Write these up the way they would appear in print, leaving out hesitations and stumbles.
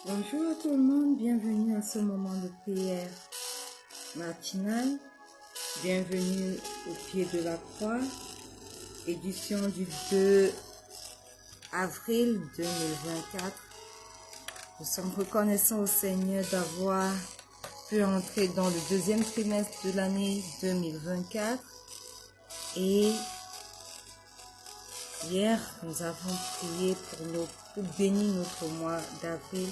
Bonjour à tout le monde, bienvenue à ce moment de prière matinale. Bienvenue au pied de la croix, édition du 2 avril 2024. Nous sommes reconnaissants au Seigneur d'avoir pu entrer dans le deuxième trimestre de l'année 2024. Et hier, nous avons prié pour bénir notre mois d'avril,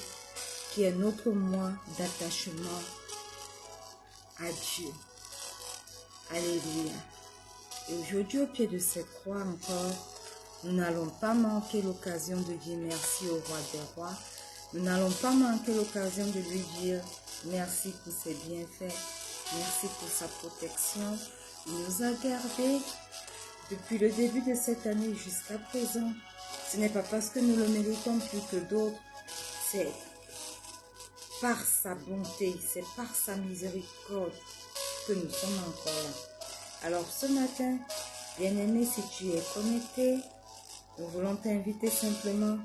qui est notre mois d'attachement à Dieu. Alléluia. Et aujourd'hui, au pied de cette croix encore, nous n'allons pas manquer l'occasion de dire merci au roi des rois. Nous n'allons pas manquer l'occasion de lui dire merci pour ses bienfaits, merci pour sa protection. Il nous a gardés depuis le début de cette année jusqu'à présent. Ce n'est pas parce que nous le méritons plus que d'autres, c'est par sa bonté, c'est par sa miséricorde que nous sommes encore là. Alors ce matin, bien-aimé, si tu es connecté, nous voulons t'inviter simplement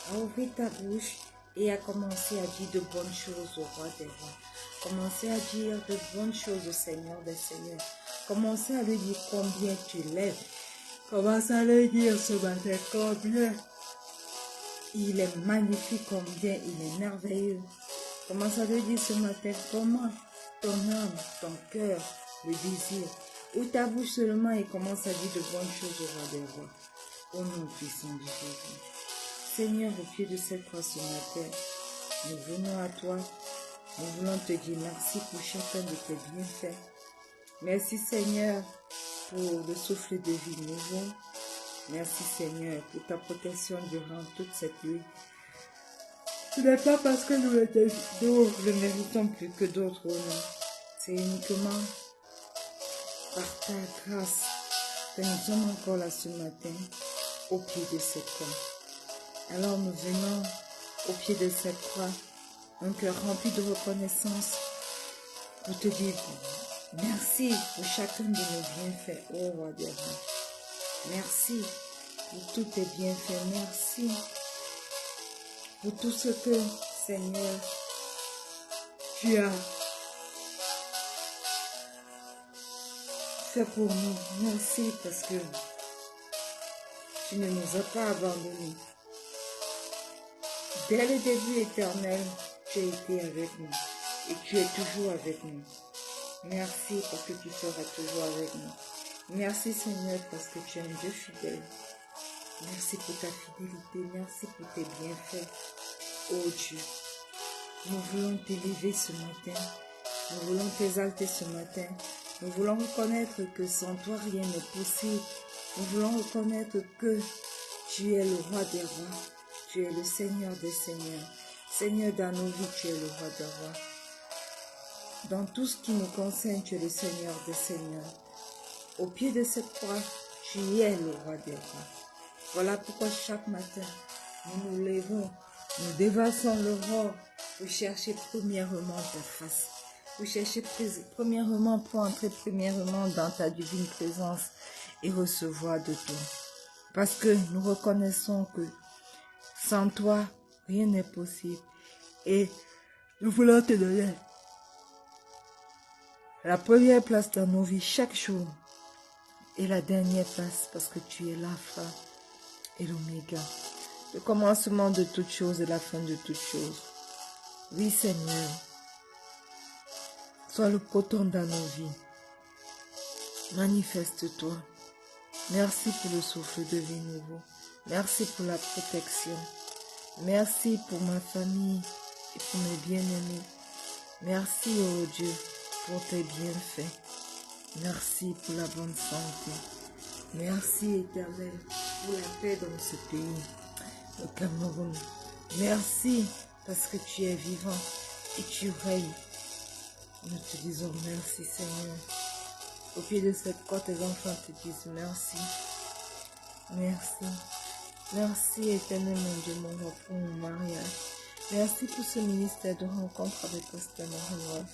à ouvrir ta bouche et à commencer à dire de bonnes choses au roi des rois. Commencer à dire de bonnes choses au Seigneur des seigneurs. Commencer à lui dire combien tu l'aimes. Commence à lui dire ce matin combien il est magnifique, combien il est merveilleux. Commence à lui dire ce matin comment ton âme, ton cœur le désire. Ouvre ta bouche seulement et commence à dire de bonnes choses au roi des rois. Au nom puissant de Jésus. Seigneur, au pied de cette croix ce matin, nous venons à toi. Nous voulons te dire merci pour chacun de tes bienfaits. Merci Seigneur pour le souffle de vie nouveau. Merci Seigneur pour ta protection durant toute cette nuit. Ce n'est pas parce que nous le méritons plus que d'autres, oh non. C'est uniquement par ta grâce que nous sommes encore là ce matin, au pied de cette croix. Alors nous venons au pied de cette croix, un cœur rempli de reconnaissance, pour te dire merci pour chacun de nos bienfaits, ô roi des rois. Merci pour tous tes bienfaits, merci pour tout ce que, Seigneur, tu as fait pour nous. Merci parce que tu ne nous as pas abandonnés. Dès le début éternel, tu as été avec nous et tu es toujours avec nous. Merci parce que tu seras toujours avec nous. Merci Seigneur parce que tu es un Dieu fidèle. Merci pour ta fidélité, merci pour tes bienfaits. Oh Dieu, nous voulons t'élever ce matin, nous voulons t'exalter ce matin. Nous voulons reconnaître que sans toi rien n'est possible. Nous voulons reconnaître que tu es le roi des rois, tu es le Seigneur des seigneurs. Seigneur dans nos vies, tu es le roi des rois. Dans tout ce qui nous concerne, tu es le Seigneur des seigneurs. Au pied de cette croix, tu es le roi des rois. Voilà pourquoi chaque matin, nous nous levons, nous dévassons l'aurore pour chercher premièrement ta face. Pour chercher premièrement, pour entrer premièrement dans ta divine présence et recevoir de toi. Parce que nous reconnaissons que sans toi, rien n'est possible. Et nous voulons te donner la première place dans nos vies chaque jour. Et la dernière place parce que tu es l'alpha et l'oméga. Le commencement de toutes choses et la fin de toutes choses. Oui Seigneur. Sois le poton dans nos vies. Manifeste-toi. Merci pour le souffle de vie nouveau. Merci pour la protection. Merci pour ma famille et pour mes bien-aimés. Merci, oh Dieu, pour tes bienfaits. Merci pour la bonne santé. Merci, Éternel, pour la paix dans ce pays, au Cameroun. Merci parce que tu es vivant et tu règnes. Nous te disons merci, Seigneur. Au pied de cette croix, tes enfants te disent merci. Merci. Merci éternel mon Dieu, mon roi, pour mon mariage. Merci pour ce ministère de rencontre avec Pasteur Marie-Noël.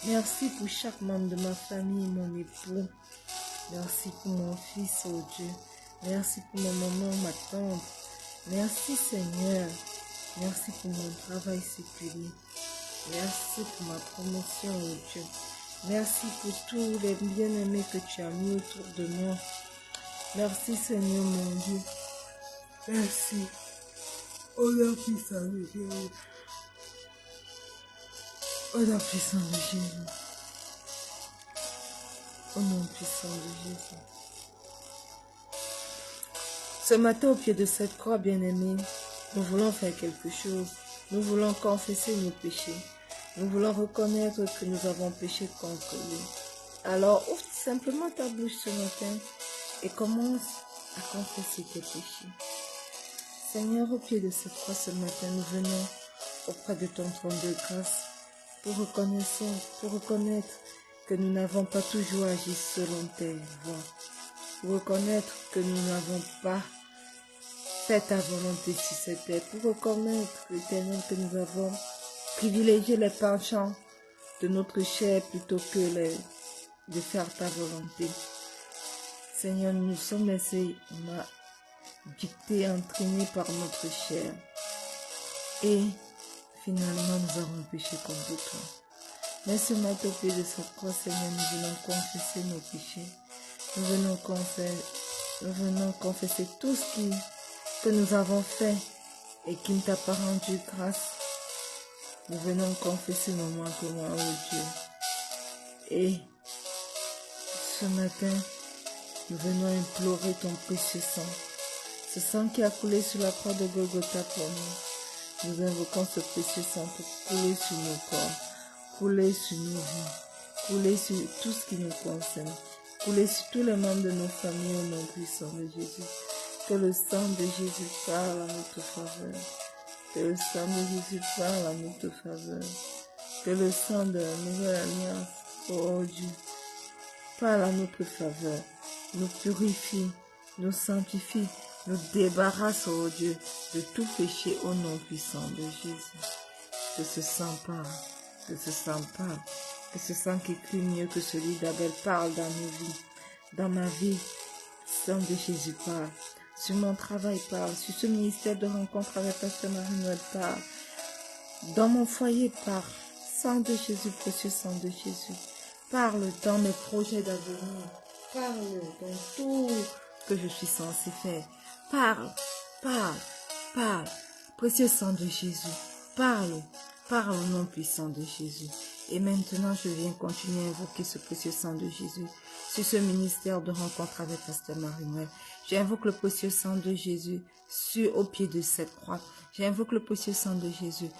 Merci pour chaque membre de ma famille, mon époux. Merci pour mon fils, oh Dieu. Merci pour ma maman, ma tante. Merci Seigneur. Merci pour mon travail séculier. Merci pour ma promotion, oh Dieu. Merci pour tous les bien-aimés que tu as mis autour de moi. Merci Seigneur mon Dieu. Merci. Au nom puissant de Jésus. Au nom puissant de Jésus. Au nom puissant de Jésus. Ce matin, au pied de cette croix, bien-aimée, nous voulons faire quelque chose. Nous voulons confesser nos péchés. Nous voulons reconnaître que nous avons péché contre lui. Alors, ouvre simplement ta bouche ce matin et commence à confesser tes péchés. Seigneur, au pied de cette croix ce matin, nous venons auprès de ton trône de grâce pour reconnaître que nous n'avons pas toujours agi selon tes voies. Pour reconnaître que nous n'avons pas fait ta volonté sur cette terre. Pour reconnaître, l'Éternel, que nous avons privilégié les penchants de notre chair plutôt que de faire ta volonté. Seigneur, nous nous sommes laissés dictés, entraînés par notre chair. Et finalement, nous avons péché contre toi. Mais ce matin, au pied de cette croix, Seigneur, nous venons confesser nos péchés. Nous venons confesser tout ce que nous avons fait et qui ne t'a pas rendu grâce. Nous venons confesser nos manquements, oh Dieu. Et ce matin, nous venons implorer ton précieux sang. Ce sang qui a coulé sur la croix de Golgotha pour nous. Nous invoquons ce précieux sang pour couler sur nos corps, couler sur nos vies, couler sur tout ce qui nous concerne, couler sur tous les membres de nos familles au nom puissant de Jésus. Que le sang de Jésus parle à notre faveur. Que le sang de Jésus parle à notre faveur. Que le sang de la nouvelle alliance, oh Dieu, parle à notre faveur. Nous purifie, nous sanctifie, nous débarrasse, oh Dieu, de tout péché au nom puissant de Jésus. Que ce sang parle, que ce sang parle, que ce sang qui crie mieux que celui d'Abel parle dans nos vies. Dans ma vie, le sang de Jésus parle. Sur mon travail parle, sur ce ministère de rencontre avec Pasteur Marie-Noël parle. Dans mon foyer parle. Sang de Jésus, précieux sang de Jésus. Parle dans mes projets d'avenir. Parle dans tout que je suis censé faire. Parle, parle, parle. Précieux sang de Jésus. Parle, parle au nom puissant de Jésus. Et maintenant, je viens continuer à invoquer ce précieux sang de Jésus sur ce ministère de rencontre avec Pasteur Marie-Noël. J'invoque le précieux sang de Jésus au pied de cette croix. J'invoque le précieux sang de Jésus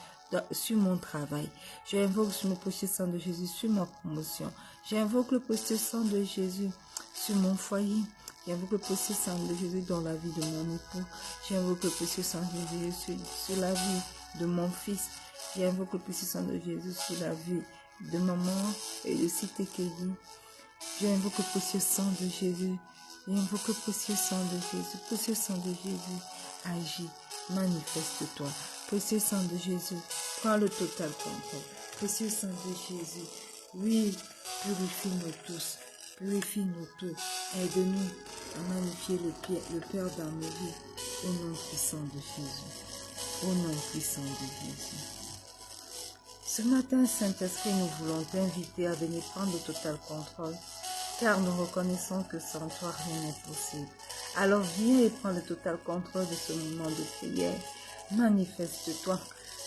sur mon travail. J'invoque le précieux sang de Jésus sur ma promotion. J'invoque le précieux sang de Jésus sur mon foyer. J'invoque le précieux sang de Jésus dans la vie de mon époux. J'invoque le précieux sang de Jésus sur la vie de mon fils. J'invoque le précieux sang de Jésus sur la vie de maman et de Cité Kelly. J'invoque le précieux sang de Jésus. J'invoque le précieux sang de Jésus. Précieux sang de Jésus, agis, manifeste-toi. Précieux sang de Jésus, prends le total contrôle. Précieux sang de Jésus, oui, purifie-nous tous. Purifie-nous tous. Aide-nous à magnifier le Père dans nos vies. Au nom puissant de Jésus. Au nom puissant de Jésus. Ce matin, Saint-Esprit, nous voulons t'inviter à venir prendre le total contrôle, car nous reconnaissons que sans toi, rien n'est possible. Alors viens et prends le total contrôle de ce moment de prière. Manifeste-toi.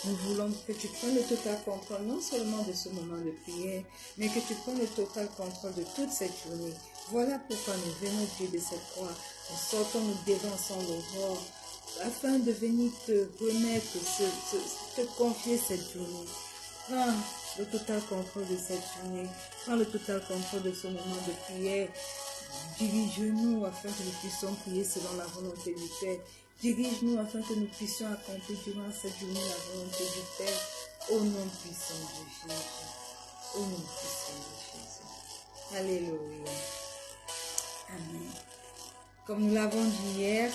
Nous voulons que tu prennes le total contrôle, non seulement de ce moment de prière, mais que tu prennes le total contrôle de toute cette journée. Voilà pourquoi nous venons au pied de cette croix. Nous sortons, nous dévançons l'aurore, afin de venir te remettre, te confier cette journée. Prends le total contrôle de cette journée. Prends le total contrôle de ce moment de prière. Dirige-nous afin que nous puissions prier selon la volonté du Père. Dirige-nous afin que nous puissions accomplir durant cette journée la volonté du Père. Au nom puissant de Jésus. Au nom puissant de Jésus. Alléluia. Amen. Comme nous l'avons dit hier,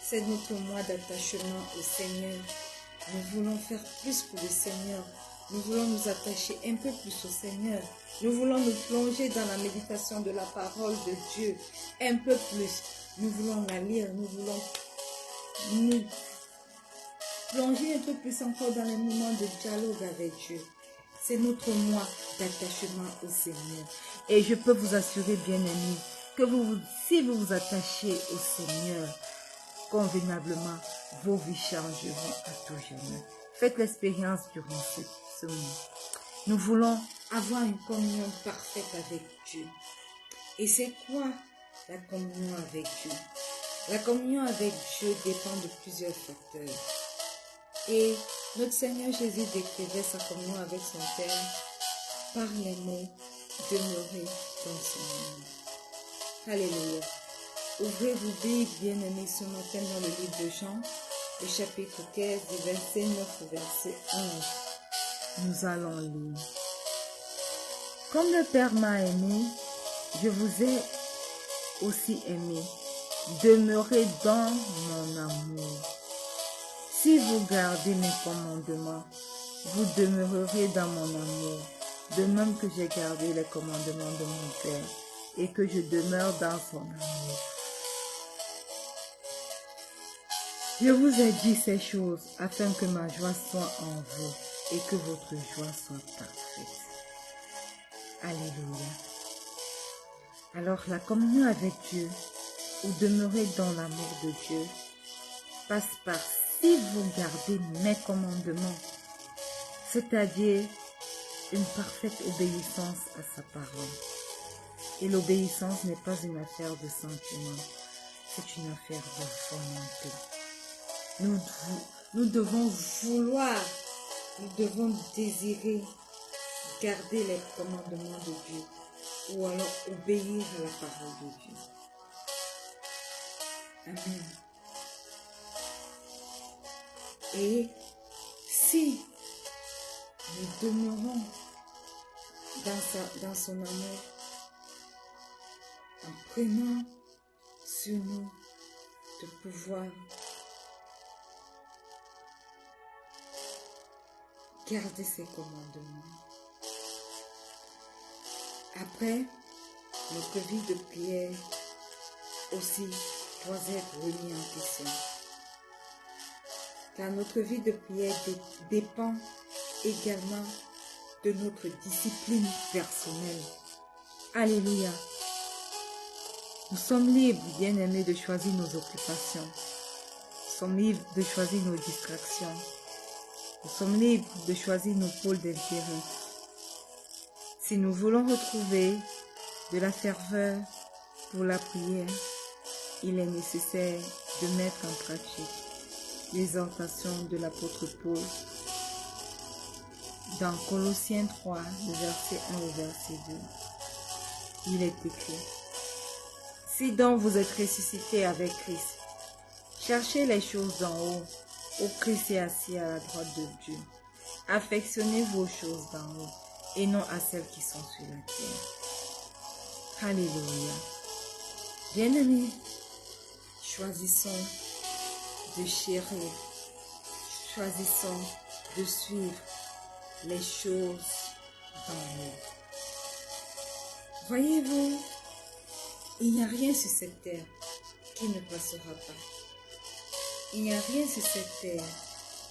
c'est notre mois d'attachement au Seigneur. Nous voulons faire plus pour le Seigneur. Nous voulons nous attacher un peu plus au Seigneur. Nous voulons nous plonger dans la méditation de la parole de Dieu un peu plus. Nous voulons la lire. Nous voulons nous plonger un peu plus encore dans les moments de dialogue avec Dieu. C'est notre mois d'attachement au Seigneur. Et je peux vous assurer, bien-aimés, que si vous vous attachez au Seigneur convenablement, vos vies changeront à tout jamais. Faites l'expérience durant ce mois. Nous voulons avoir une communion parfaite avec Dieu. Et c'est quoi la communion avec Dieu? La communion avec Dieu dépend de plusieurs facteurs. Et notre Seigneur Jésus décrivait sa communion avec son Père par les mots « demeurer dans son amour ». Alléluia. Ouvrez vos Bibles, bien-aimés, ce matin dans le livre de Jean, le chapitre 15, du verset 9 au verset 11. Nous allons lire. Comme le Père m'a aimé, je vous ai aussi aimé. Demeurez dans mon amour. Si vous gardez mes commandements, vous demeurerez dans mon amour, de même que j'ai gardé les commandements de mon Père et que je demeure dans son amour. Je vous ai dit ces choses afin que ma joie soit en vous et que votre joie soit parfaite. Alléluia. Alors la communion avec Dieu, ou demeurer dans l'amour de Dieu, passe par si vous gardez mes commandements, c'est-à-dire une parfaite obéissance à sa parole. Et l'obéissance n'est pas une affaire de sentiment, c'est une affaire de volonté. Nous devons vouloir, nous devons désirer garder les commandements de Dieu ou alors obéir à la parole de Dieu. Amen. Et si nous demeurons dans son amour, en prenant sur nous de pouvoir garder ses commandements. Après, notre vie de prière aussi doit être remise en question. Car notre vie de prière dépend également de notre discipline personnelle. Alléluia. Nous sommes libres, bien-aimés, de choisir nos occupations. Nous sommes libres de choisir nos distractions. Nous sommes libres de choisir nos pôles d'intérêt. Si nous voulons retrouver de la ferveur pour la prière, il est nécessaire de mettre en pratique l'exhortation de l'apôtre Paul dans Colossiens 3, le verset 1 au verset 2. Il est écrit: si donc vous êtes ressuscités avec Christ, cherchez les choses d'en haut, où Christ est assis à la droite de Dieu. Affectionnez vos choses d'en haut et non à celles qui sont sur la terre. Alléluia. Bien-aimés, choisissons de chérir, choisissons de suivre les choses d'en haut. Voyez-vous, il n'y a rien sur cette terre qui ne passera pas. Il n'y a rien sur cette terre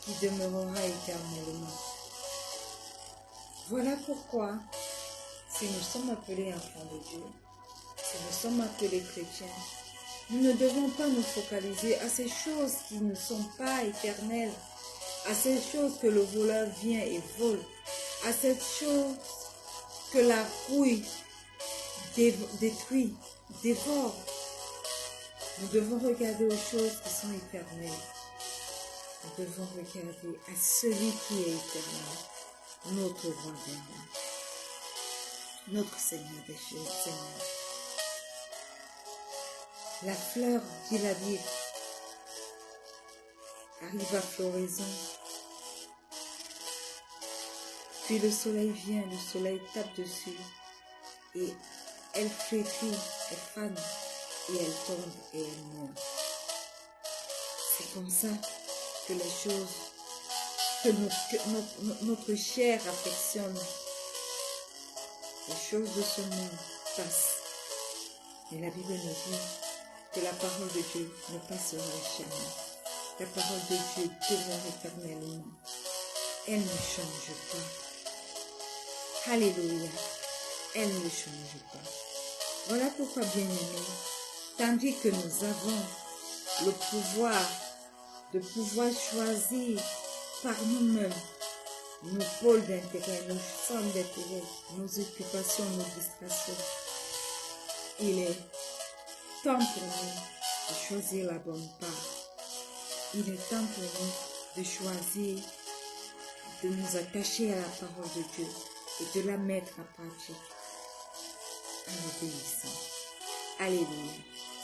qui demeurera éternellement. Voilà pourquoi, si nous sommes appelés enfants de Dieu, si nous sommes appelés chrétiens, nous ne devons pas nous focaliser à ces choses qui ne sont pas éternelles, à ces choses que le voleur vient et vole, à ces choses que la rouille détruit, dévore. Nous devons regarder aux choses qui sont éternelles. Nous devons regarder à celui qui est éternel, notre roi des rois, notre Seigneur des Seigneurs. La fleur de la vie arrive à floraison. Puis le soleil vient, le soleil tape dessus et elle flétrit, elle fane. et elle tombe et elle meurt. C'est comme ça que les choses, que notre chair affectionne, les choses de ce monde passent. Mais la Bible nous dit que la parole de Dieu ne passera jamais. La parole de Dieu demeure éternellement. Elle ne change pas. Alléluia. Elle ne change pas. Voilà pourquoi, bien-aimés, tandis que nous avons le pouvoir de pouvoir choisir par nous-mêmes nos pôles d'intérêt, nos centres d'intérêt, nos occupations, nos distractions, il est temps pour nous de choisir la bonne part. Il est temps pour nous de choisir de nous attacher à la parole de Dieu et de la mettre en pratique en obéissant. Alléluia,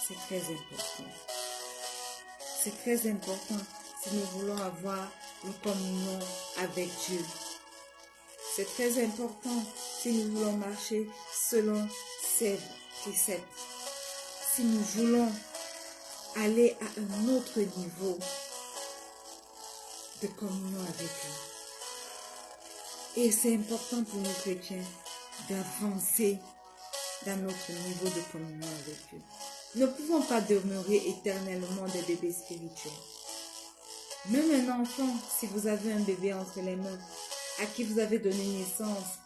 c'est très important. C'est très important si nous voulons avoir une communion avec Dieu. C'est très important si nous voulons marcher selon ses préceptes. Si nous voulons aller à un autre niveau de communion avec lui. Et c'est important pour nous chrétiens d'avancer dans notre niveau de communion avec Dieu. Nous ne pouvons pas demeurer éternellement des bébés spirituels. Même un enfant, si vous avez un bébé entre les mains, à qui vous avez donné naissance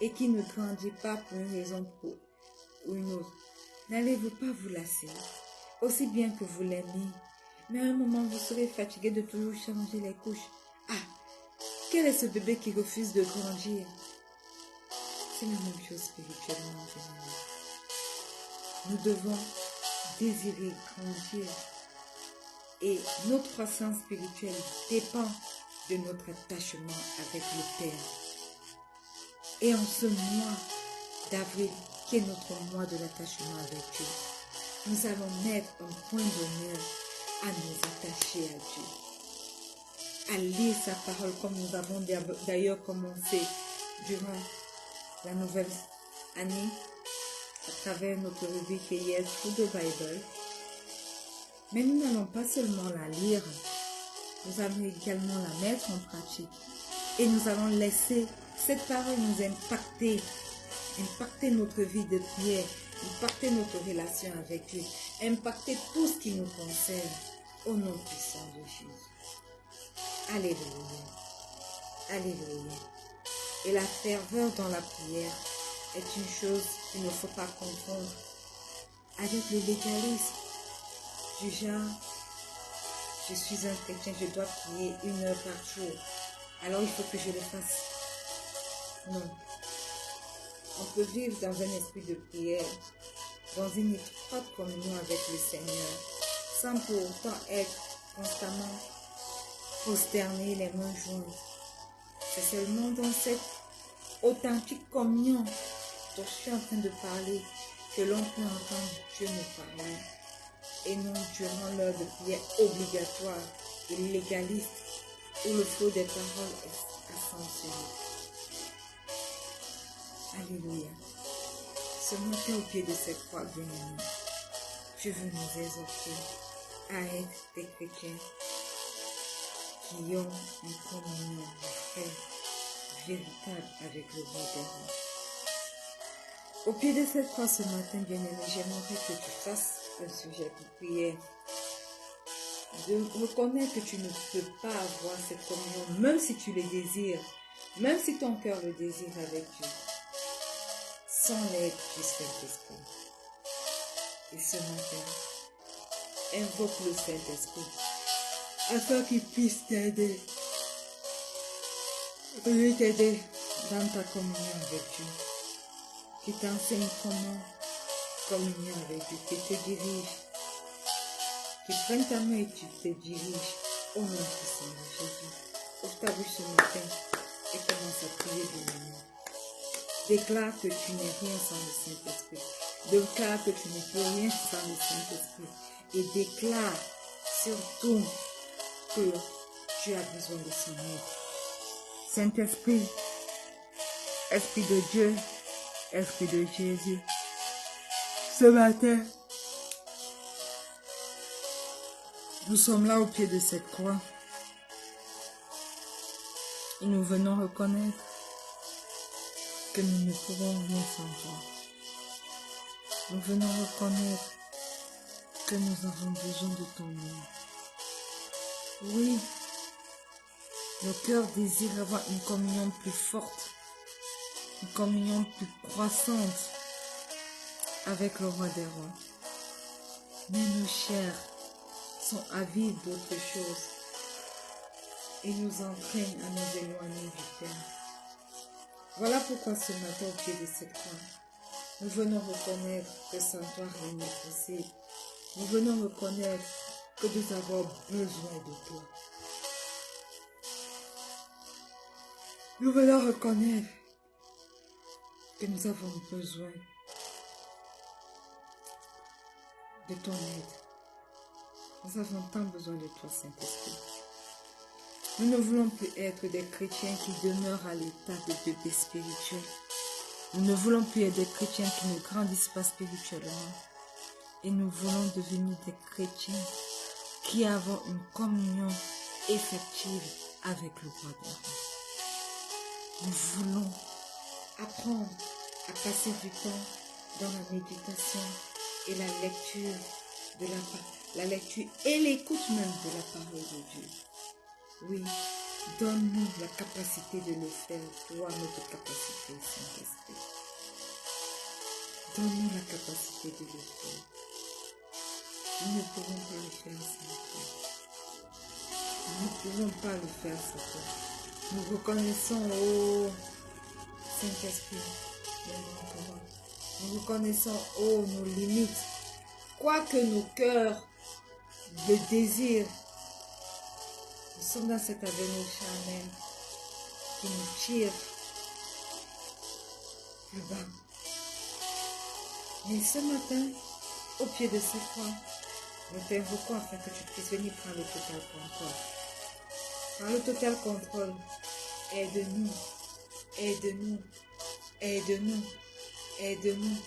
et qui ne grandit pas pour une raison ou une autre, n'allez-vous pas vous lasser, aussi bien que vous l'aimez. Mais à un moment, vous serez fatigué de toujours changer les couches. Ah, quel est ce bébé qui refuse de grandir? C'est la même chose spirituellement. Nous devons désirer grandir. Et notre croissance spirituelle dépend de notre attachement avec le Père. Et en ce mois d'avril, qui est notre mois de l'attachement avec Dieu, nous allons mettre un point d'honneur à nous attacher à Dieu, à lire sa parole comme nous avons d'ailleurs commencé durant la nouvelle année à travers notre rubrique Yes Through the Bible. Mais nous n'allons pas seulement la lire, nous allons également la mettre en pratique. Et nous allons laisser cette parole nous impacter notre vie de prière, impacter notre relation avec Dieu, impacter tout ce qui nous concerne au nom puissant de Jésus. Alléluia. Alléluia. Et la ferveur dans la prière est une chose qu'il ne faut pas confondre avec le légalisme. Du genre, je suis un chrétien, je dois prier 1 heure par jour. Alors il faut que je le fasse. Non. On peut vivre dans un esprit de prière, dans une étroite communion avec le Seigneur, sans pour autant être constamment prosterné, les mains jointes. C'est seulement dans cette authentique communion dont je suis en train de parler que l'on peut entendre Dieu nous parler. Et non durant l'heure de prière obligatoire et légaliste où le flot des paroles est ascensionné. Alléluia. Ce matin au pied de cette croix bien-aimée, je veux nous exhorter à être des chrétiens qui ont une communion vraie, véritable avec le vrai Père. Au pied de cette croix ce matin, bien-aimé, j'aimerais que tu fasses un sujet pour prière. De reconnaître que tu ne peux pas avoir cette communion, même si tu le désires, même si ton cœur le désire avec Dieu, sans l'aide du Saint-Esprit. Et ce matin, invoque le Saint-Esprit afin qu'il puisse t'aider. Lui t'aider dans ta communion avec Dieu. Qui t'enseigne comment communier avec Dieu, qui te dirige, qui prenne ta main et tu te diriges au nom puissant de Jésus. Ouvre ta bouche ce matin et commence à prier de nous. Déclare que tu n'es rien sans le Saint-Esprit. Déclare que tu ne peux rien sans le Saint-Esprit. Et déclare surtout que tu as besoin de son aide. Saint-Esprit, Esprit de Dieu, Esprit de Jésus, ce matin, Nous sommes là au pied de cette croix et nous venons reconnaître que nous ne pouvons rien sans toi. Nous venons reconnaître que nous avons besoin de ton nom. Oui, le cœur désire avoir une communion plus forte, une communion plus croissante avec le roi des rois. Mais nos chairs sont avides d'autre chose et nous entraînent à nous éloigner du Père. Voilà pourquoi ce matin au pied de cette croix, nous venons reconnaître que sans toi rien n'est possible. Nous venons reconnaître que nous avons besoin de toi. Nous venons reconnaître que nous avons besoin de ton aide. Nous avons tant besoin de toi, Saint-Esprit. Nous ne voulons plus être des chrétiens qui demeurent à l'état de bébés spirituels. Nous ne voulons plus être des chrétiens qui ne grandissent pas spirituellement. Et nous voulons devenir des chrétiens qui avons une communion effective avec le roi des rois. Nous voulons apprendre à passer du temps dans la méditation et la lecture de la lecture et l'écoute même de la parole de Dieu. Oui, donne-nous la capacité de le faire, toi notre capacité, Saint-Esprit. Donne-nous la capacité de le faire. Nous ne pouvons pas le faire sans toi. Nous ne pouvons pas le faire sans toi. Nous reconnaissons, oh Saint-Esprit, nous reconnaissons, oh, nos limites. Quoique nos cœurs le désirent, nous sommes dans cette avenue charnelle qui nous tire plus bas. Mais ce matin, au pied de cette croix, nous t'invoquons afin que tu puisses venir prendre le total contrôle. Prends le total contrôle. Aide-nous, aide-nous, aide-nous, aide-nous,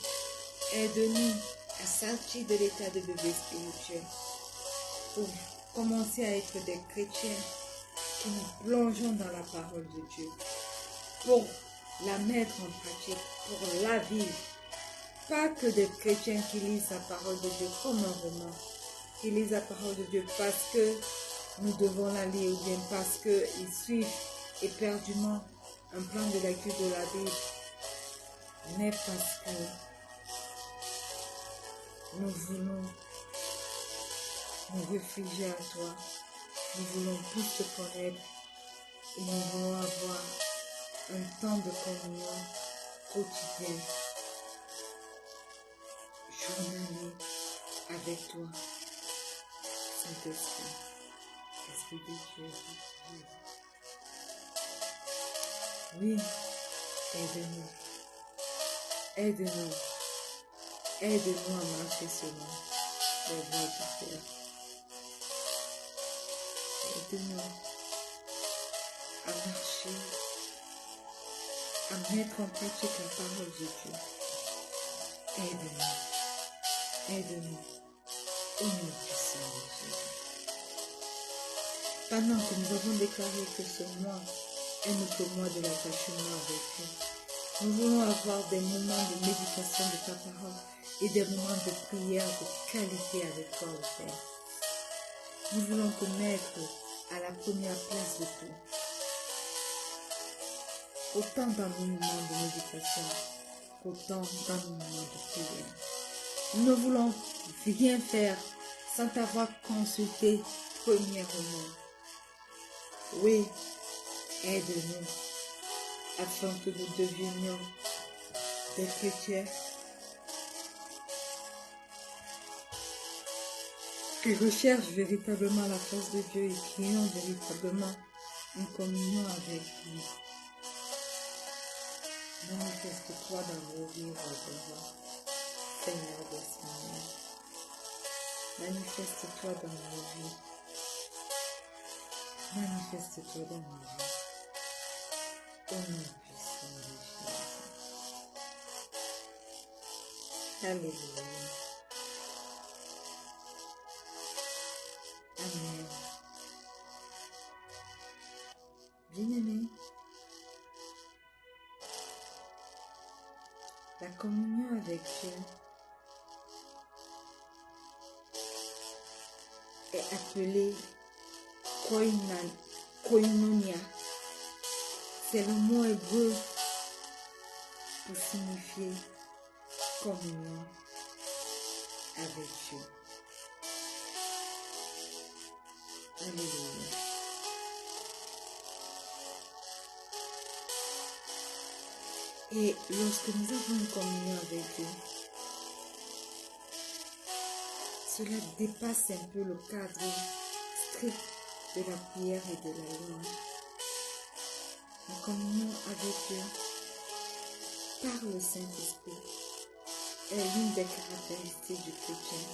aide-nous à sortir de l'état de bébé spirituel pour commencer à être des chrétiens qui nous plongeons dans la parole de Dieu pour la mettre en pratique, pour la vivre. Pas que des chrétiens qui lisent la parole de Dieu comme un roman, qui lisent la parole de Dieu parce que nous devons la lire ou bien parce qu'ils suivent éperdument un plan de lecture de la Bible, mais parce que nous voulons nous réfugier à toi, nous voulons plus te connaître et nous voulons avoir un temps de communion quotidien, journalier avec toi, Saint-Esprit, Esprit de Dieu. Oui, aide-nous, aide-nous, aide-nous à marcher selon les voies du Père. Aide-nous à marcher, à mettre en pratique la parole de Dieu. Aide-nous, aide-nous, au nom puissant de Jésus. Pendant que nous avons déclaré que ce mois est notre mois de l'attachement avec Dieu, nous voulons avoir des moments de méditation de ta parole et des moments de prière de qualité avec toi, au Père. Nous voulons te mettre à la première place de tout. Autant dans nos moments de méditation, qu'autant dans nos moments de prière. Nous ne voulons rien faire sans t'avoir consulté premièrement. Oui, aide-nous afin que nous devenions des chrétiens qui recherchent véritablement la face de Dieu et qui ont véritablement une communion avec lui. Manifeste-toi dans nos vies, Seigneur des Seigneurs. Manifeste-toi dans nos vies. Manifeste-toi dans nos vies. Au nom puissant de Jésus. Alléluia. Amen. Bien-aimé, la communion avec Dieu est appelée koinonia. C'est le mot hébreu pour signifier communion avec Dieu. Alléluia. Et lorsque nous avons une communion avec Dieu, cela dépasse un peu le cadre strict de la prière et de la louange. La communion avec Dieu par le Saint-Esprit est l'une des caractéristiques du chrétien.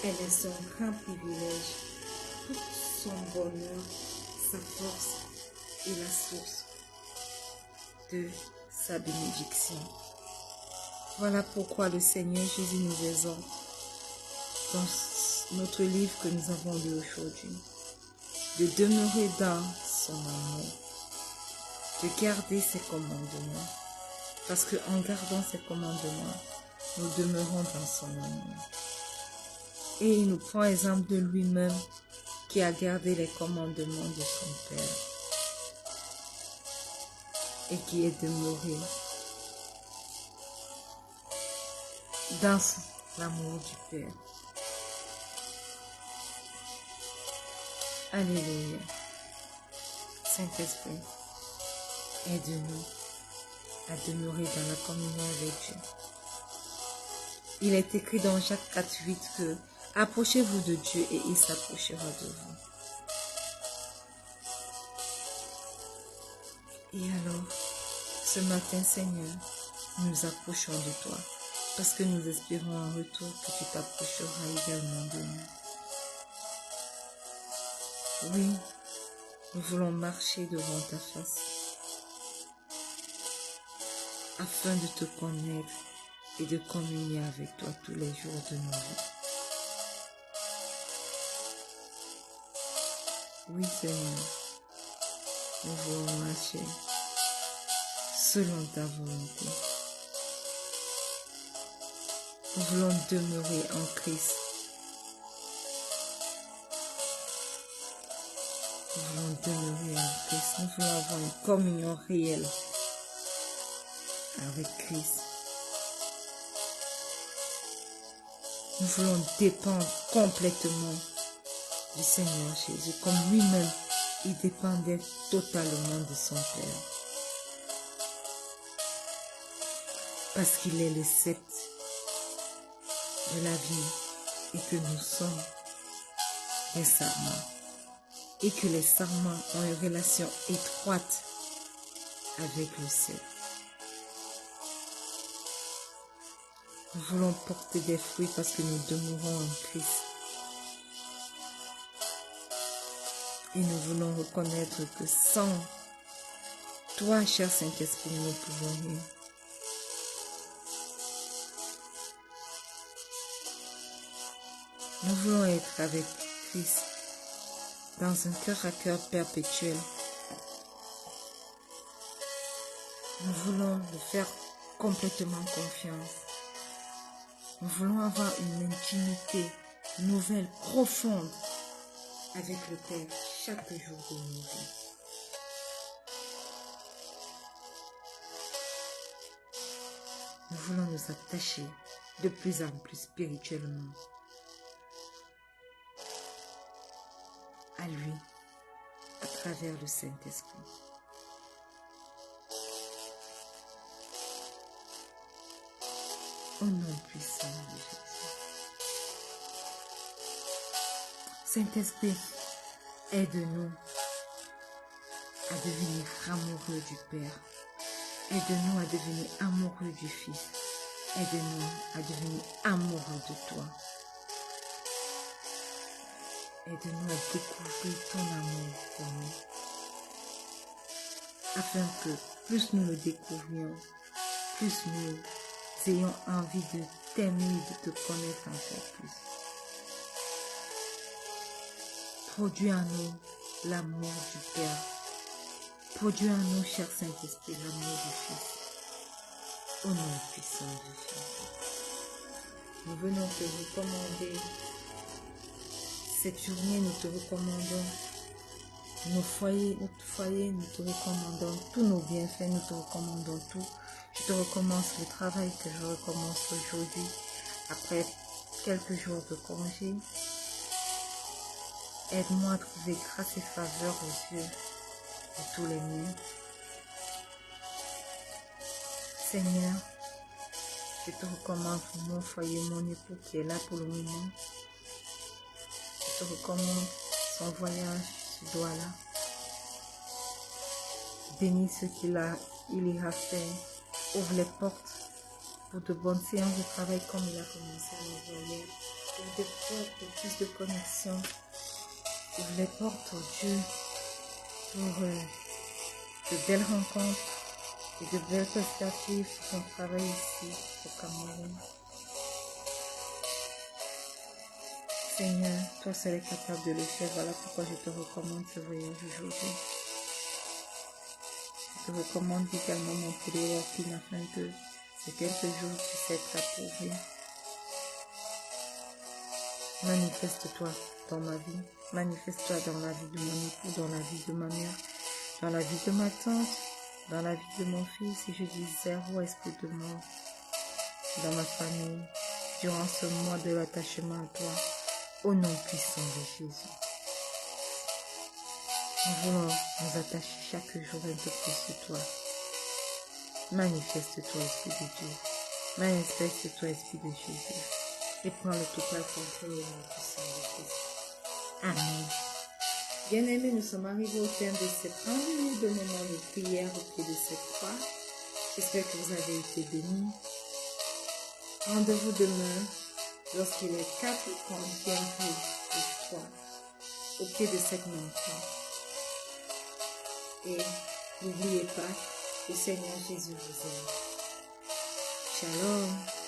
Elle est son grand privilège, tout son bonheur, sa force et la source de sa bénédiction. Voilà pourquoi le Seigneur Jésus nous exhorte dans notre livre que nous avons lu aujourd'hui, de demeurer dans son amour, de garder ses commandements, parce qu'en gardant ses commandements, nous demeurons dans son amour. Et il nous prend exemple de lui-même qui a gardé les commandements de son Père et qui est demeuré dans l'amour du Père. Alléluia. Saint-Esprit, aide-nous à demeurer dans la communion avec Dieu. Il est écrit dans Jacques 4:8 que approchez-vous de Dieu et il s'approchera de vous. Et alors, ce matin, Seigneur, nous approchons de toi parce que nous espérons en retour que tu t'approcheras également de nous. Oui, nous voulons marcher devant ta face afin de te connaître et de communier avec toi tous les jours de nos vies. Oui, Seigneur, nous voulons marcher selon ta volonté. Nous voulons demeurer en Christ. Nous voulons demeurer en Christ. Nous voulons avoir une communion réelle avec Christ. Nous voulons dépendre complètement du Seigneur Jésus, comme lui-même, il dépendait totalement de son Père. Parce qu'il est le sceptre de la vie et que nous sommes les sarments. Et que les sarments ont une relation étroite avec le sceptre. Nous voulons porter des fruits parce que nous demeurons en Christ. Et nous voulons reconnaître que sans toi, cher Saint-Esprit, nous ne pouvons rien. Nous voulons être avec Christ dans un cœur à cœur perpétuel. Nous voulons lui faire complètement confiance. Nous voulons avoir une intimité nouvelle, profonde avec le Père chaque jour de nos vies. Nous voulons nous attacher de plus en plus spirituellement à lui à travers le Saint-Esprit. Au nom puissant de Jésus. Saint-Esprit, aide-nous à devenir amoureux du Père. Aide-nous à devenir amoureux du Fils. Aide-nous à devenir amoureux de toi. Aide-nous à découvrir ton amour pour nous. Afin que plus nous le découvrions, plus nous ayons envie de t'aimer et de te connaître encore plus. Produis en nous l'amour du Père. Produis en nous, cher Saint-Esprit, l'amour du Fils. Au nom puissant de Jésus. Nous venons te recommander cette journée, nous te recommandons nos foyers, notre foyer, nous te recommandons tous nos bienfaits, nous te recommandons tout. Je te recommence le travail que je recommence aujourd'hui, après quelques jours de congé. Aide-moi à trouver grâce et faveur aux yeux de tous les miens. Seigneur, je te recommande mon foyer, mon époux qui est là pour le moment. Je te recommande son voyage sur Douala. Bénis ce il ira faire. Ouvre les portes pour de bonnes séances de travail comme il a commencé à l'envoyer. Ouvre des portes pour plus de connexion. Ouvre les portes, oh Dieu, pour de belles rencontres et de belles perspectives pour son travail ici au Cameroun. Seigneur, toi seul es capable de le faire. Voilà pourquoi je te recommande ce voyage aujourd'hui. Je te recommande également mon téléworking afin que ces quelques jours puissent être approuvés. Manifeste-toi dans ma vie. Manifeste-toi dans la vie de mon époux, dans la vie de ma mère, dans la vie de ma tante, dans la vie de mon fils. Et je dis zéro esprit de mort dans ma famille, durant ce mois de l'attachement à toi, au nom puissant de Jésus. Nous voulons nous attacher chaque jour un peu plus sur toi. Manifeste-toi, Esprit de Dieu. Manifeste-toi, Esprit de Jésus. Et prends le total contrôle au nom puissant de Jésus. Amen. Bien-aimés, nous sommes arrivés au terme de cette rendez-vous de moment de prière au pied de cette croix. J'espère que vous avez été bénis. Rendez-vous demain lorsqu'il est 4h30 pour toi au pied de cette même croix. Et n'oubliez pas, le Seigneur Jésus vous aime. Shalom.